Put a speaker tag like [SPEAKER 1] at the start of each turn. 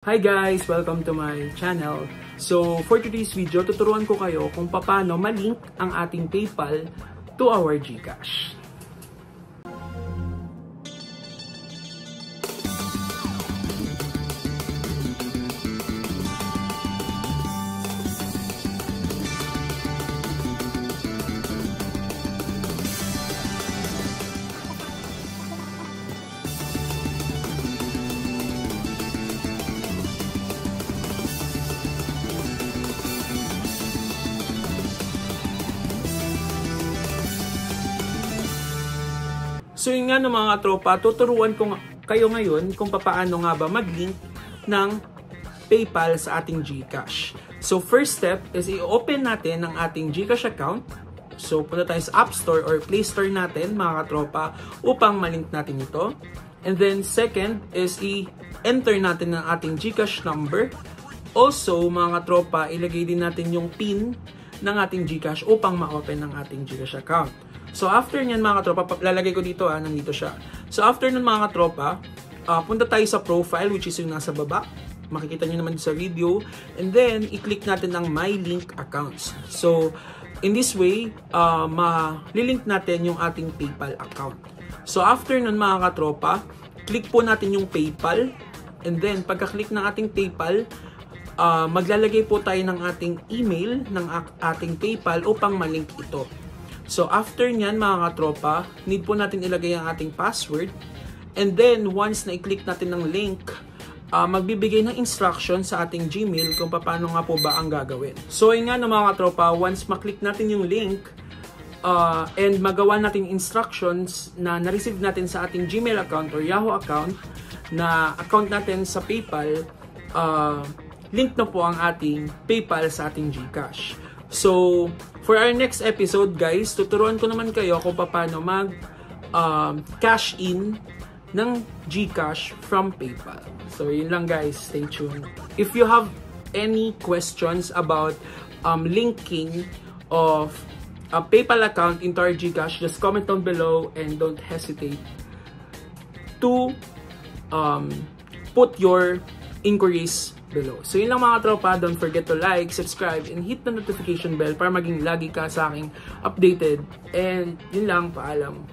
[SPEAKER 1] Hi guys! Welcome to my channel. So, for today's video, tuturuan ko kayo kung paano ma-link ang ating PayPal to our GCash. So yun nga no mga tropa, tuturuan ko kayo ngayon kung paano nga ba mag-link ng PayPal sa ating GCash. So first step is i-open natin ang ating GCash account. So punta tayo sa App Store or Play Store natin mga katropa upang ma-link natin ito. And then second is i-enter natin ang ating GCash number. Also mga katropa, ilagay din natin yung PIN ng ating GCash upang ma-open ang ating GCash account. So after nyan mga katropa, lalagay ko dito nandito siya. So after nun mga katropa, punta tayo sa profile which is yung nasa baba. Makikita nyo naman sa video. And then, i-click natin ang My Link Accounts. So, in this way, ma-link natin yung ating PayPal account. So after nun mga katropa, click po natin yung PayPal. And then, pagka-click ng ating PayPal, maglalagay po tayo ng ating email ng ating PayPal upang ma-link ito. So after nyan mga katropa, need po natin ilagay ang ating password. And then once na i-click natin ng link, magbibigay ng instruction sa ating Gmail kung paano nga po ba ang gagawin. So yun nga no, mga katropa, once maklik natin yung link and magawa natin instructions na na-receive natin sa ating Gmail account or Yahoo account, na account natin sa PayPal, link na po ang ating PayPal sa ating GCash. So, for our next episode guys, tuturuan ko naman kayo kung paano mag-cash in ng GCash from PayPal. So, yun lang guys. Stay tuned. If you have any questions about linking of a PayPal account into our GCash, just comment down below and don't hesitate to put your inquiries below. So yun lang mga tropa, don't forget to like, subscribe, and hit the notification bell para maging lagi ka sa aking updated. And yun lang, paalam.